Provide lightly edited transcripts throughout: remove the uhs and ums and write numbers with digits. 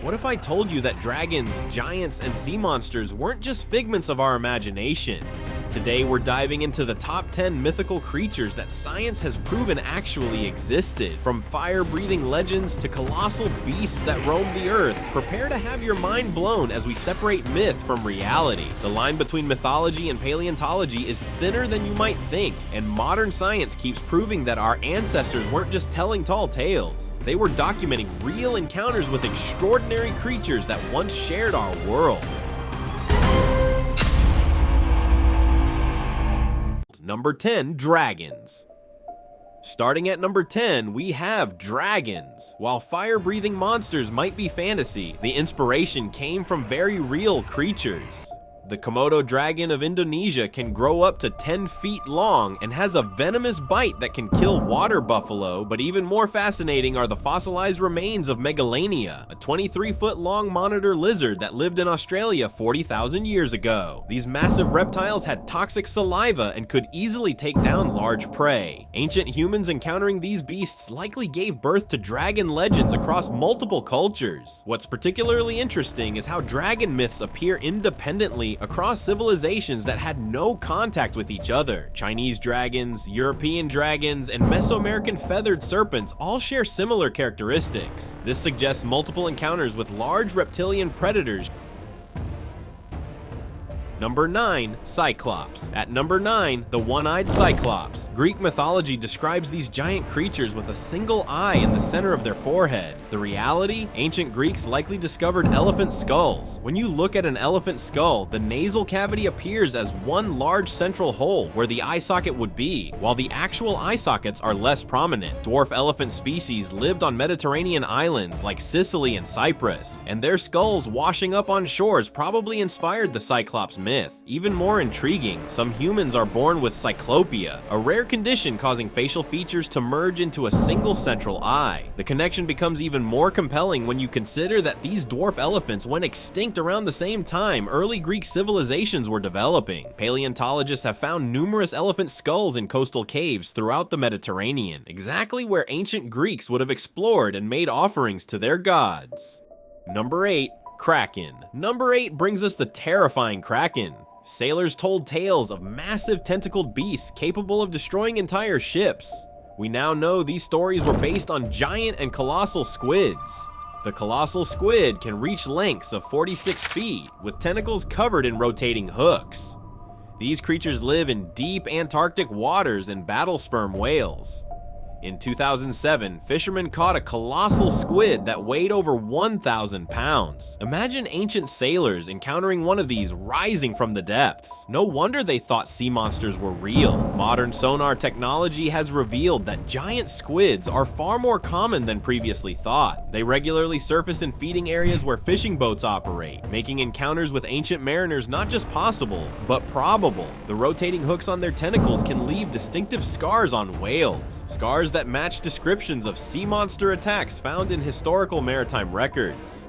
What if I told you that dragons, giants, and sea monsters weren't just figments of our imagination? Today we're diving into the top 10 mythical creatures that science has proven actually existed. From fire-breathing legends to colossal beasts that roam the earth, prepare to have your mind blown as we separate myth from reality. The line between mythology and paleontology is thinner than you might think, and modern science keeps proving that our ancestors weren't just telling tall tales. They were documenting real encounters with extraordinary creatures that once shared our world. Number 10, dragons. Starting at number 10, we have dragons. While fire-breathing monsters might be fantasy, the inspiration came from very real creatures. The Komodo dragon of Indonesia can grow up to 10 feet long and has a venomous bite that can kill water buffalo, but even more fascinating are the fossilized remains of Megalania, a 23-foot-long monitor lizard that lived in Australia 40,000 years ago. These massive reptiles had toxic saliva and could easily take down large prey. Ancient humans encountering these beasts likely gave birth to dragon legends across multiple cultures. What's particularly interesting is how dragon myths appear independently across civilizations that had no contact with each other. Chinese dragons, European dragons, and Mesoamerican feathered serpents all share similar characteristics. This suggests multiple encounters with large reptilian predators. Number 9, Cyclops. At number 9, the one-eyed Cyclops. Greek mythology describes these giant creatures with a single eye in the center of their forehead. The reality? Ancient Greeks likely discovered elephant skulls. When you look at an elephant skull, the nasal cavity appears as one large central hole where the eye socket would be, while the actual eye sockets are less prominent. Dwarf elephant species lived on Mediterranean islands like Sicily and Cyprus, and their skulls washing up on shores probably inspired the Cyclops myth. Even more intriguing, some humans are born with cyclopia, a rare condition causing facial features to merge into a single central eye. The connection becomes even more compelling when you consider that these dwarf elephants went extinct around the same time early Greek civilizations were developing. Paleontologists have found numerous elephant skulls in coastal caves throughout the Mediterranean, exactly where ancient Greeks would have explored and made offerings to their gods. Number 8, Kraken. Number 8 brings us the terrifying Kraken. Sailors told tales of massive tentacled beasts capable of destroying entire ships. We now know these stories were based on giant and colossal squids. The colossal squid can reach lengths of 46 feet, with tentacles covered in rotating hooks. These creatures live in deep Antarctic waters and battle sperm whales. In 2007, fishermen caught a colossal squid that weighed over 1,000 pounds. Imagine ancient sailors encountering one of these rising from the depths. No wonder they thought sea monsters were real. Modern sonar technology has revealed that giant squids are far more common than previously thought. They regularly surface in feeding areas where fishing boats operate, making encounters with ancient mariners not just possible, but probable. The rotating hooks on their tentacles can leave distinctive scars on whales. Scars that match descriptions of sea monster attacks found in historical maritime records.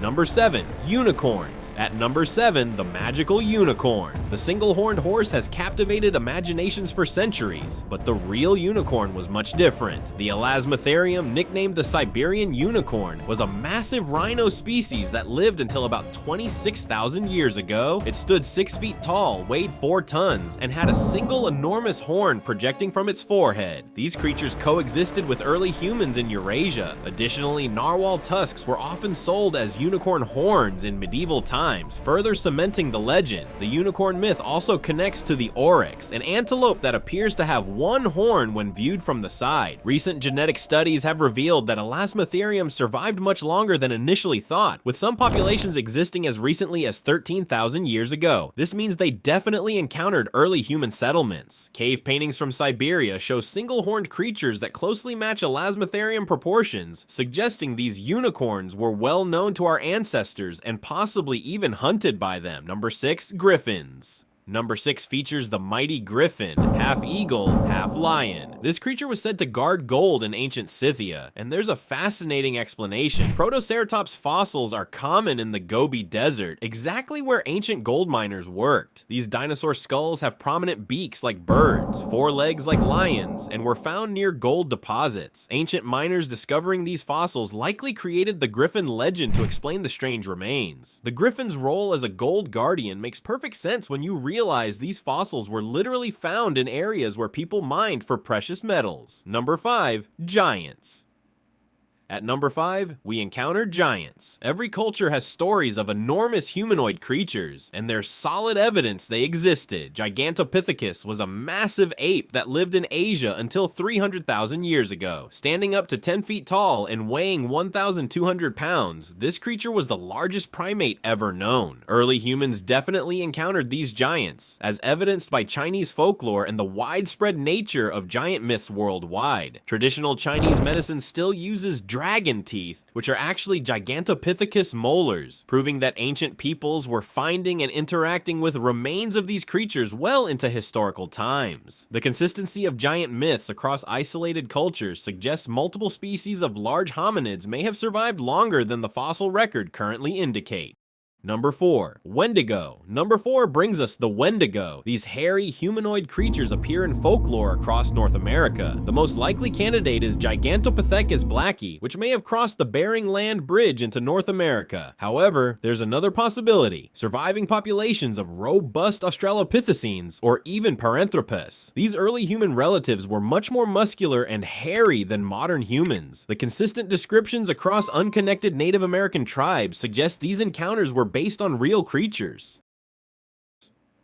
Number 7, unicorns. At number 7, the magical unicorn. The single-horned horse has captivated imaginations for centuries, but the real unicorn was much different. The Elasmotherium, nicknamed the Siberian unicorn, was a massive rhino species that lived until about 26,000 years ago. It stood 6 feet tall, weighed 4 tons, and had a single enormous horn projecting from its forehead. These creatures coexisted with early humans in Eurasia. Additionally, narwhal tusks were often sold as unicorn horns in medieval times, further cementing the legend. The unicorn myth also connects to the oryx, an antelope that appears to have one horn when viewed from the side. Recent genetic studies have revealed that Elasmotherium survived much longer than initially thought, with some populations existing as recently as 13,000 years ago. This means they definitely encountered early human settlements. Cave paintings from Siberia show single-horned creatures that closely match Elasmotherium proportions, suggesting these unicorns were well known to our ancestors and possibly even hunted by them. Number 6, Griffins. Number 6 features the mighty Griffin, half eagle, half lion. This creature was said to guard gold in ancient Scythia, and there's a fascinating explanation. Protoceratops fossils are common in the Gobi Desert, exactly where ancient gold miners worked. These dinosaur skulls have prominent beaks like birds, forelegs like lions, and were found near gold deposits. Ancient miners discovering these fossils likely created the Griffin legend to explain the strange remains. The Griffin's role as a gold guardian makes perfect sense when you realize these fossils were literally found in areas where people mined for precious metals. Number 5, giants. At number 5, we encounter giants. Every culture has stories of enormous humanoid creatures, and there's solid evidence they existed. Gigantopithecus was a massive ape that lived in Asia until 300,000 years ago. Standing up to 10 feet tall and weighing 1,200 pounds, this creature was the largest primate ever known. Early humans definitely encountered these giants, as evidenced by Chinese folklore and the widespread nature of giant myths worldwide. Traditional Chinese medicine still uses dragon teeth, which are actually Gigantopithecus molars, proving that ancient peoples were finding and interacting with remains of these creatures well into historical times. The consistency of giant myths across isolated cultures suggests multiple species of large hominids may have survived longer than the fossil record currently indicate. Number 4, Wendigo. Number 4 brings us the Wendigo. These hairy humanoid creatures appear in folklore across North America. The most likely candidate is Gigantopithecus blacki, which may have crossed the Bering Land Bridge into North America. However, there's another possibility: surviving populations of robust Australopithecines or even Paranthropus. These early human relatives were much more muscular and hairy than modern humans. The consistent descriptions across unconnected Native American tribes suggest these encounters were based on real creatures.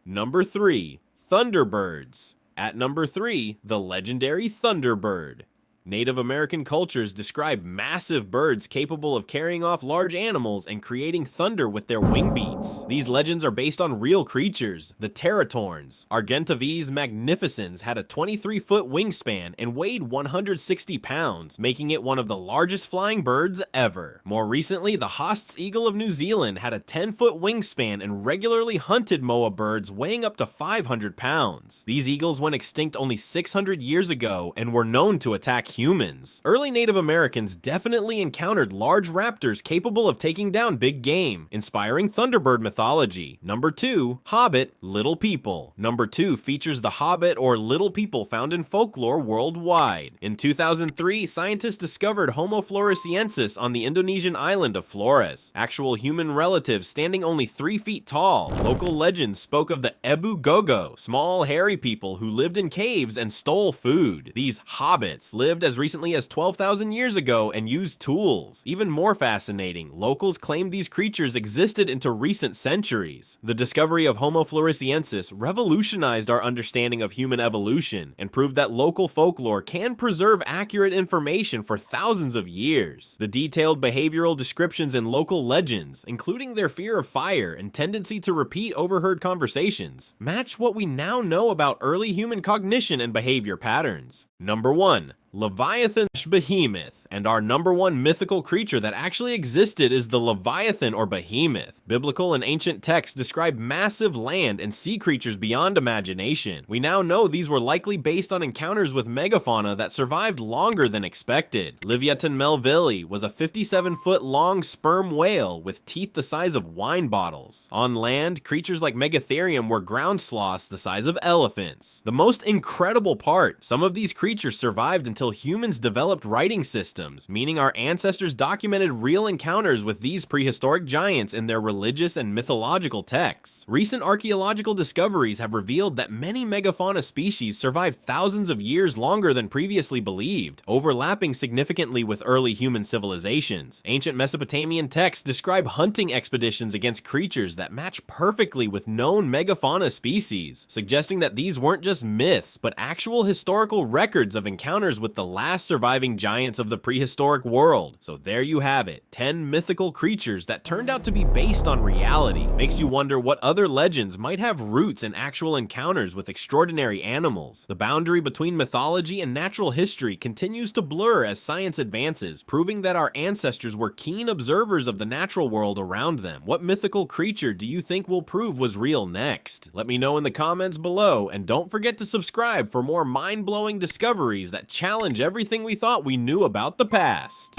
Number 3, Thunderbirds. At number 3, the legendary Thunderbird. Native American cultures describe massive birds capable of carrying off large animals and creating thunder with their wing beats. These legends are based on real creatures. The Teratorns, Argentavis magnificens, had a 23-foot wingspan and weighed 160 pounds, making it one of the largest flying birds ever. More recently, the Haast's eagle of New Zealand had a 10-foot wingspan and regularly hunted moa birds weighing up to 500 pounds. These eagles went extinct only 600 years ago and were known to attack humans. Early Native Americans definitely encountered large raptors capable of taking down big game, inspiring Thunderbird mythology. Number 2, Hobbit, Little People. Number 2 features the Hobbit or Little People found in folklore worldwide. In 2003, scientists discovered Homo floresiensis on the Indonesian island of Flores, actual human relatives standing only 3 feet tall. Local legends spoke of the Ebu Gogo, small hairy people who lived in caves and stole food. These hobbits lived as recently as 12,000 years ago and used tools. Even more fascinating, locals claim these creatures existed into recent centuries. The discovery of Homo floresiensis revolutionized our understanding of human evolution and proved that local folklore can preserve accurate information for thousands of years. The detailed behavioral descriptions in local legends, including their fear of fire and tendency to repeat overheard conversations, match what we now know about early human cognition and behavior patterns. Number 1, Leviathan behemoth. And our number 1 mythical creature that actually existed is the Leviathan or behemoth. Biblical and ancient texts describe massive land and sea creatures beyond imagination. We now know these were likely based on encounters with megafauna that survived longer than expected. Leviathan melvillei was a 57-foot long sperm whale with teeth the size of wine bottles. On land, creatures like Megatherium were ground sloths the size of elephants. The most incredible part, some of these creatures survived until humans developed writing systems, meaning our ancestors documented real encounters with these prehistoric giants in their religious and mythological texts. Recent archaeological discoveries have revealed that many megafauna species survived thousands of years longer than previously believed, overlapping significantly with early human civilizations. Ancient Mesopotamian texts describe hunting expeditions against creatures that match perfectly with known megafauna species, suggesting that these weren't just myths, but actual historical records records of encounters with the last surviving giants of the prehistoric world. So there you have it, 10 mythical creatures that turned out to be based on reality. Makes you wonder what other legends might have roots in actual encounters with extraordinary animals. The boundary between mythology and natural history continues to blur as science advances, proving that our ancestors were keen observers of the natural world around them. What mythical creature do you think will prove was real next? Let me know in the comments below, and don't forget to subscribe for more mind-blowing discoveries that challenge everything we thought we knew about the past.